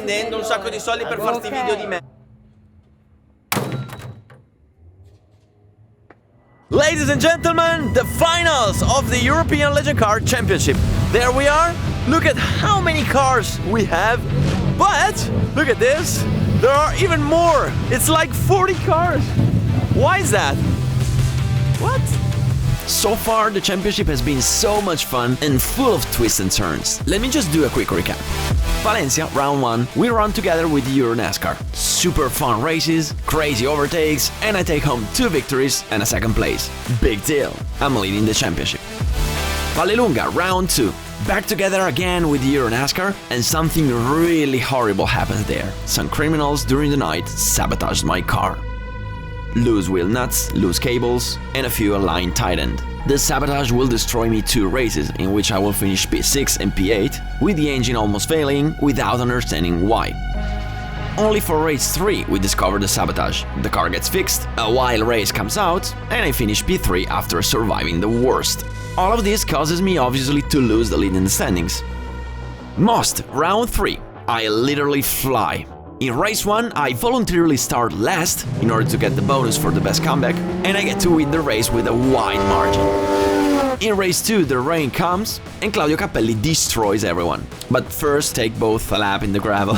spendendo un sacco di soldi per farti video di me. Ladies and gentlemen, the finals of the European Legend Car Championship. There we are. Look at how many cars we have. But look at this. There are even more. It's like 40 cars. Why is that? What? So far, the championship has been so much fun and full of twists and turns. Let me just do a quick recap. Valencia, round 1, we run together with EuroNASCAR. Super fun races, crazy overtakes, and I take home 2 victories and a 2nd place. Big deal, I'm leading the championship. Vallelunga, round 2. Back together again with EuroNASCAR, and something really horrible happens there. Some criminals during the night sabotaged my car. Loose wheel nuts, loose cables, and a fuel line tightened. The sabotage will destroy me 2 races, in which I will finish P6 and P8, with the engine almost failing, without understanding why. Only for race 3 we discover the sabotage. The car gets fixed, a wild race comes out, and I finish P3 after surviving the worst. All of this causes me obviously to lose the lead in the standings. Most, round 3. I literally fly. In race 1, I voluntarily start last in order to get the bonus for the best comeback, and I get to win the race with a wide margin. In race 2, the rain comes, and Claudio Capelli destroys everyone. But first, take both a lap in the gravel.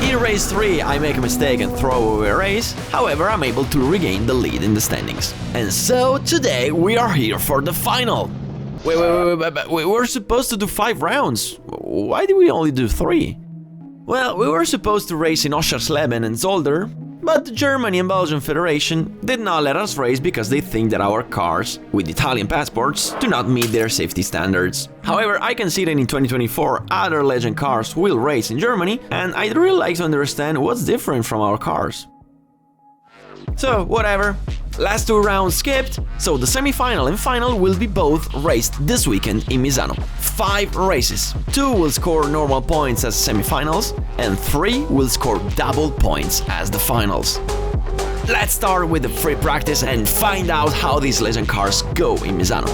In race 3, I make a mistake and throw away a race, however, I'm able to regain the lead in the standings. And so, today, we are here for the final. Wait, we were supposed to do 5 rounds. Why did we only do 3? Well, we were supposed to race in Oschersleben and Zolder, but the Germany and Belgian Federation did not let us race because they think that our cars, with Italian passports, do not meet their safety standards. However, I can see that in 2024 other Legend cars will race in Germany, and I'd really like to understand what's different from our cars. So, whatever. Last 2 rounds skipped, so the semi-final and final will be both raced this weekend in Misano. 5 races. 2 will score normal points as semi-finals, and 3 will score double points as the finals. Let's start with the free practice and find out how these Legend cars go in Misano.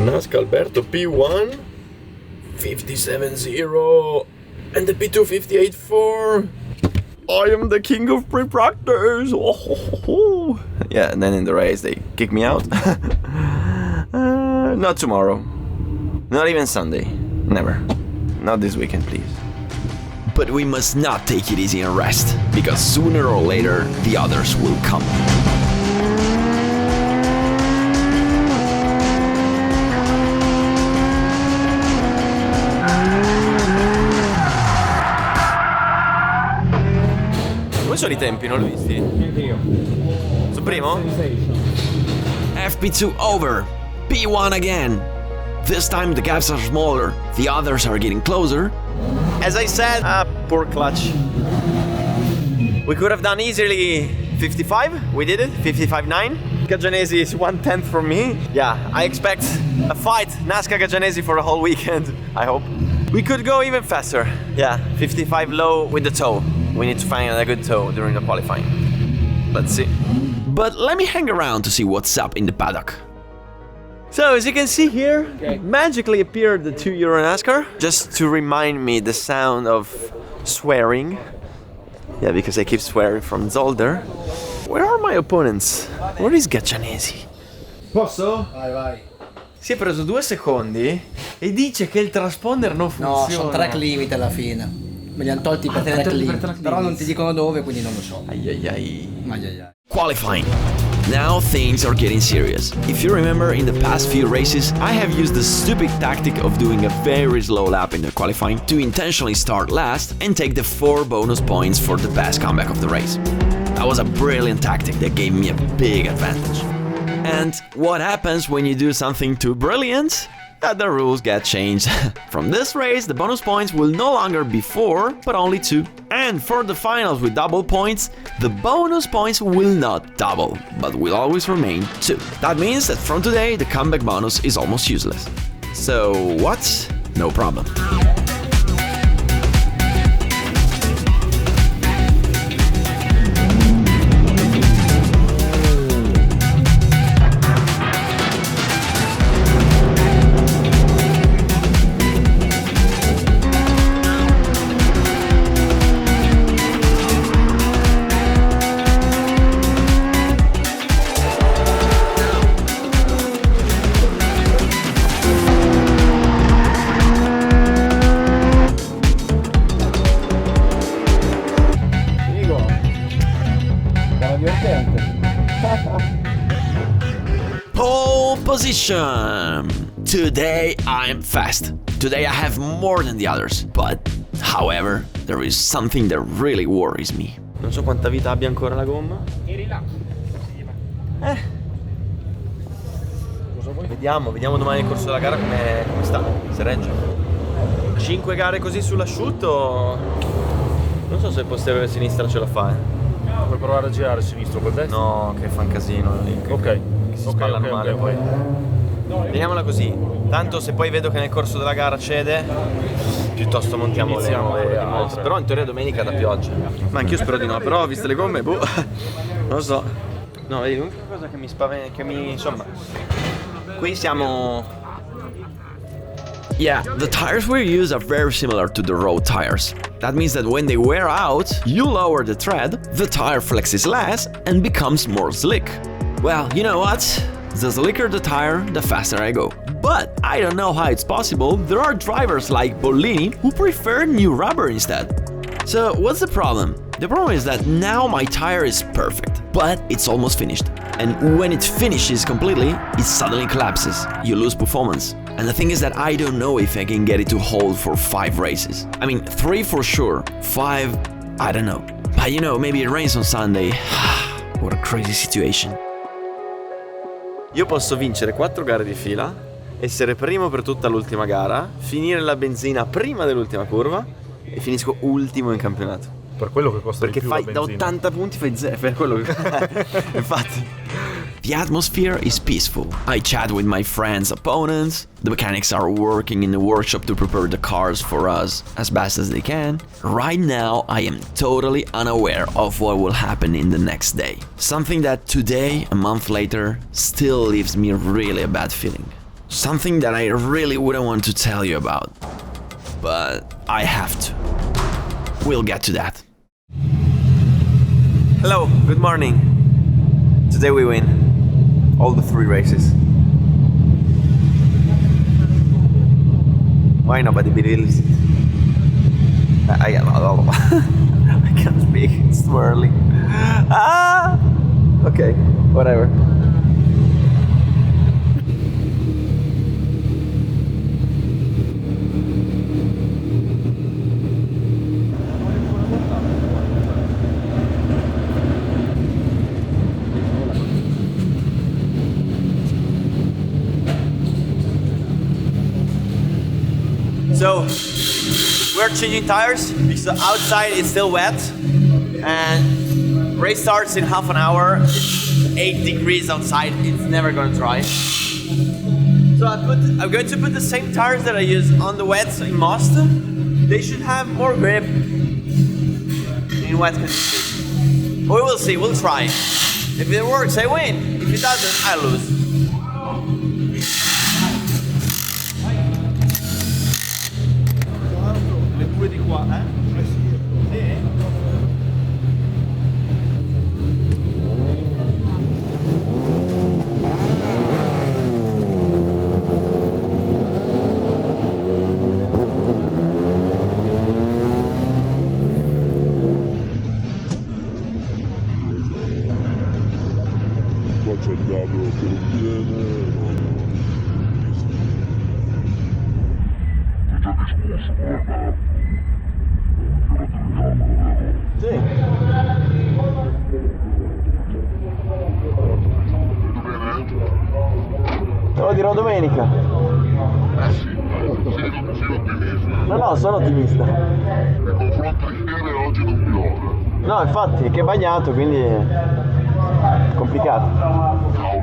Naska Alberto P1 57.0 and the P2 58.4. I am the king of pre-practice. Oh. Yeah, and then in the race they kick me out. Not tomorrow. Not even Sunday. Never. Not this weekend, please. But we must not take it easy and rest, because sooner or later the others will come. Come sono I tempi? Non li ho visti? Io. Sul primo? FP2 over. P1 again. This time the gaps are smaller. The others are getting closer. As I said, poor clutch. We could have done easily 55. We did it. 55.9. Gagianesi is 1/10 from me. Yeah, I expect a fight. Naska Gagianesi for the whole weekend. I hope. We could go even faster. Yeah, 55 low with the toe. We need to find a good toe during the qualifying. Let's see. But let me hang around to see what's up in the paddock. So, as you can see here, magically appeared the 2 EuroNASCAR, just to remind me the sound of swearing. Yeah, because I keep swearing from Zolder. Where are my opponents? Where is Gagianesi? Posso? Vai. Si è preso 2 secondi e dice che il transponder non funziona. No, sono track limit alla fine. Me li hanno tolti per track limit. Però non ti dicono dove, quindi non lo so. Ai. Qualifying. Now things are getting serious. If you remember, in the past few races, I have used the stupid tactic of doing a very slow lap in the qualifying to intentionally start last and take the 4 bonus points for the best comeback of the race. That was a brilliant tactic that gave me a big advantage. And what happens when you do something too brilliant? That the rules get changed. From this race, the bonus points will no longer be 4, but only 2. And for the finals with double points, the bonus points will not double, but will always remain 2. That means that from today, the comeback bonus is almost useless. So what? no problem. Pole position! Today I'm fast. Today I have more than the others. But, however, there is something that really worries me. Non so quanta vita abbia ancora la gomma. Eri là. Cosa vuoi? Vediamo domani nel corso della gara come sta, se regge. 5 gare così sull'asciutto. Non so se il posteriore sinistra ce la fa, Puoi provare a girare a sinistro col destro? No, che fa un casino lì. Ok. Che si spallano male poi. Vediamola così. Tanto se poi vedo che nel corso della gara cede, piuttosto montiamo le nuove. Però in teoria domenica da pioggia. Ma anch'io spero di no, però ho visto le gomme, boh. Non lo so. No, vedi, l'unica cosa che mi spaventa, insomma. Qui siamo. Yeah, the tires we use are very similar to the road tires. That means that when they wear out, you lower the tread, the tire flexes less and becomes more slick. Well, you know what? The slicker the tire, the faster I go. But I don't know how it's possible. There are drivers like Bollini who prefer new rubber instead. So what's the problem? The problem is that now my tire is perfect, but it's almost finished. And when it finishes completely, it suddenly collapses. You lose performance. And the thing is that I don't know if I can get it to hold for 5 races. I mean, 3 for sure, 5, I don't know. But you know, maybe it rains on Sunday. What a crazy situation. Io posso vincere 4 gare di fila, essere primo per tutta l'ultima gara, finire la benzina prima dell'ultima curva e finisco ultimo in campionato. Per quello che costa Perché di più fai la da benzina. 80 punti fai 0, per quello che infatti. The atmosphere is peaceful. I chat with my friends' opponents. The mechanics are working in the workshop to prepare the cars for us as best as they can. Right now, I am totally unaware of what will happen in the next day. Something that today, a month later, still leaves me really a bad feeling. Something that I really wouldn't want to tell you about. But I have to. We'll get to that. Hello, good morning. Today we win all the 3 races. Why nobody believes it? I can't speak, it's too early. Okay, whatever. So we're changing tires because outside it's still wet and race starts in half an hour. It's 8 degrees outside, it's never gonna dry. So I'm going to put the same tires that I use on the wet in most. They should have more grip in wet conditions. We will see, we'll try. If it works, I win. If it doesn't, I lose. Di qua, Qua c'è il diavolo che non viene. Già discusso, guarda. Sì. Te lo dirò domenica. Sì, sei ottimista. No, sono ottimista. Nei confronti di ieri oggi non piove. No, infatti, è che è bagnato, quindi è complicato. Ciao.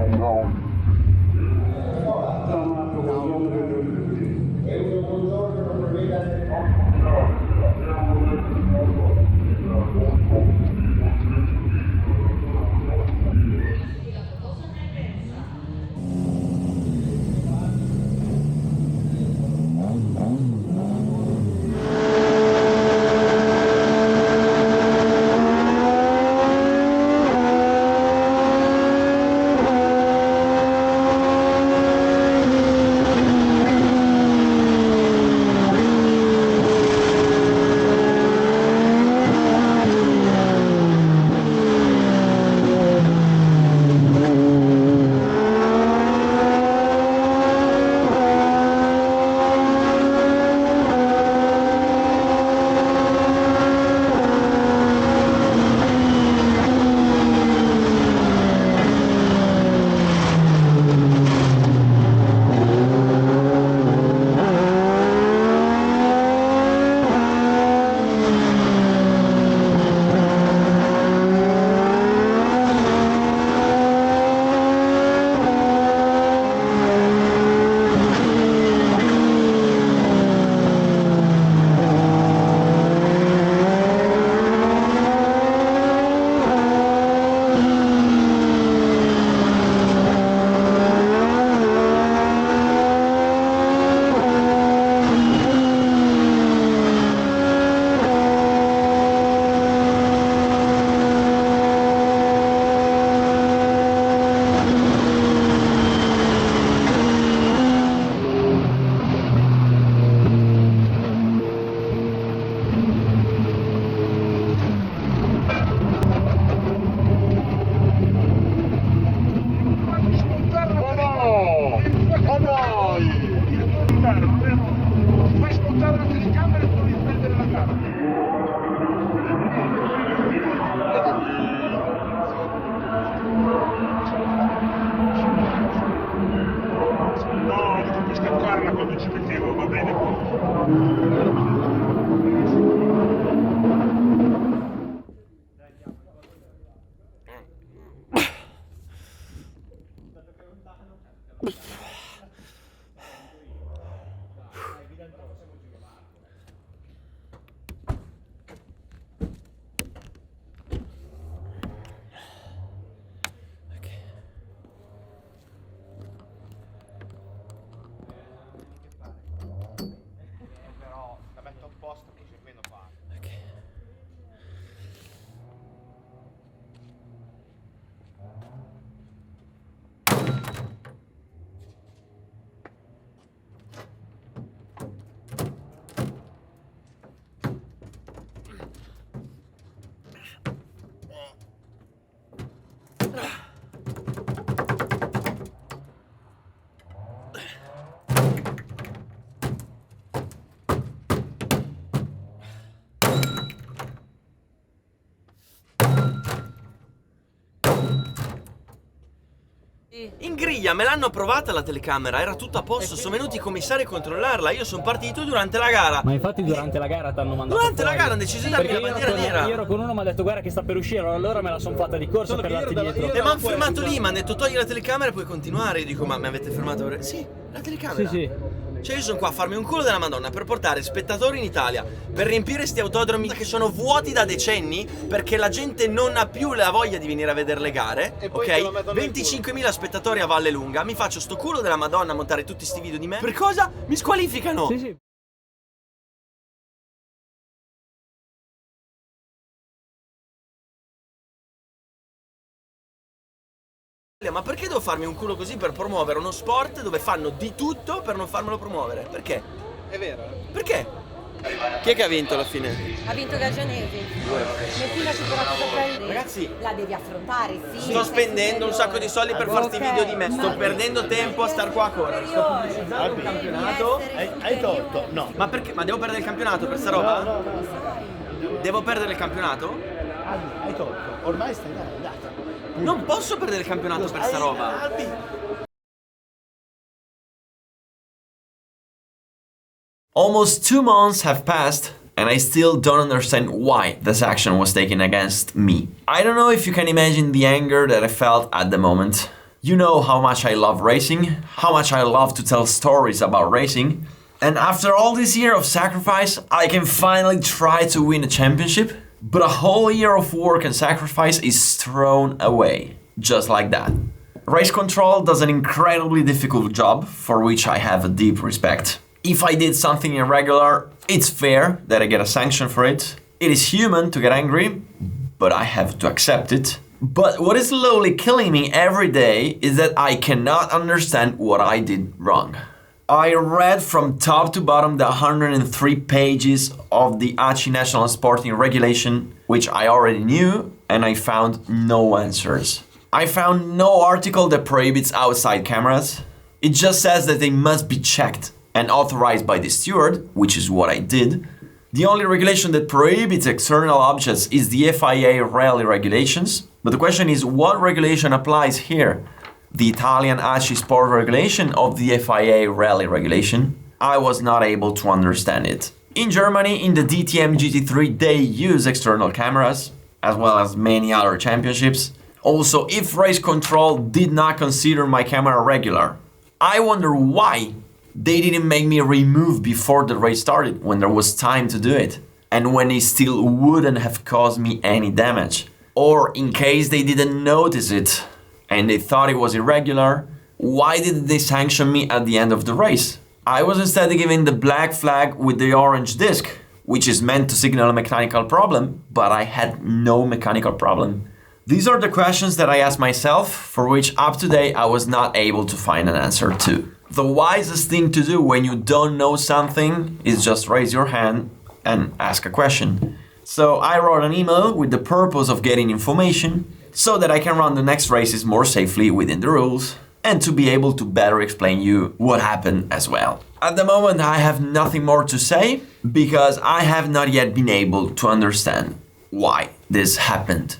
Però la metto a posto che c'è meno pane. In griglia me l'hanno provata la telecamera, era tutto a posto, sono venuti i commissari a controllarla, io sono partito durante la gara. Ma infatti durante la gara ti hanno mandato Durante fuori. la gara hanno deciso di darmi la bandiera nera. Io ero con uno, mi ha detto guarda che sta per uscire, allora me la sono fatta di corsa per darti dietro. E mi hanno fermato lì, mi hanno detto togli la telecamera e puoi continuare. Io dico ma mi avete fermato per... Sì, la telecamera. Sì, sì. Cioè io sono qua a farmi un culo della Madonna per portare spettatori in Italia, per riempire sti autodromi che sono vuoti da decenni, perché la gente non ha più la voglia di venire a vedere le gare, ok? 25.000 spettatori a Valle Lunga, mi faccio sto culo della Madonna a montare tutti sti video di me. Per cosa? Mi squalificano! Sì, sì. Ma perché devo farmi un culo così per promuovere uno sport dove fanno di tutto per non farmelo promuovere? Perché? È vero? Perché? Chi è che ha vinto alla fine? Ha vinto Gagianesi. Metti la superato per Ragazzi, la devi affrontare, sì. sto spendendo un sacco di soldi per fare sti video di me. Sto perdendo tempo a star qua a correre. Sto pubblicizzando un campionato. Hai torto? No. Ma perché? Ma devo perdere il campionato per sta roba? Devo perdere il campionato? Hai torto. Ormai stai andata. Non posso perdere il campionato per sta roba. Almost 2 months have passed and I still don't understand why this action was taken against me. I don't know if you can imagine the anger that I felt at the moment. You know how much I love racing, how much I love to tell stories about racing. And after all this year of sacrifice, I can finally try to win a championship. But a whole year of work and sacrifice is thrown away, just like that. Race control does an incredibly difficult job, for which I have a deep respect. If I did something irregular, it's fair that I get a sanction for it. It is human to get angry, but I have to accept it. But what is slowly killing me every day is that I cannot understand what I did wrong. I read from top to bottom the 103 pages of the ACI National Sporting Regulation, which I already knew, and I found no answers. I found no article that prohibits outside cameras. It just says that they must be checked and authorized by the steward, which is what I did. The only regulation that prohibits external objects is the FIA rally regulations. But the question is, what regulation applies here? The Italian ACI Sport regulation of the FIA rally regulation? I was not able to understand it. In Germany, in the DTM GT3, they use external cameras, as well as many other championships. Also, if race control did not consider my camera regular, I wonder why they didn't make me remove before the race started, when there was time to do it, and when it still wouldn't have caused me any damage. Or in case they didn't notice it, and they thought it was irregular, why didn't they sanction me at the end of the race? I was instead given the black flag with the orange disc, which is meant to signal a mechanical problem, but I had no mechanical problem. These are the questions that I asked myself, for which up to date I was not able to find an answer to. The wisest thing to do when you don't know something is just raise your hand and ask a question. So I wrote an email with the purpose of getting information, so that I can run the next races more safely within the rules and to be able to better explain you what happened as well. At the moment I have nothing more to say because I have not yet been able to understand why this happened.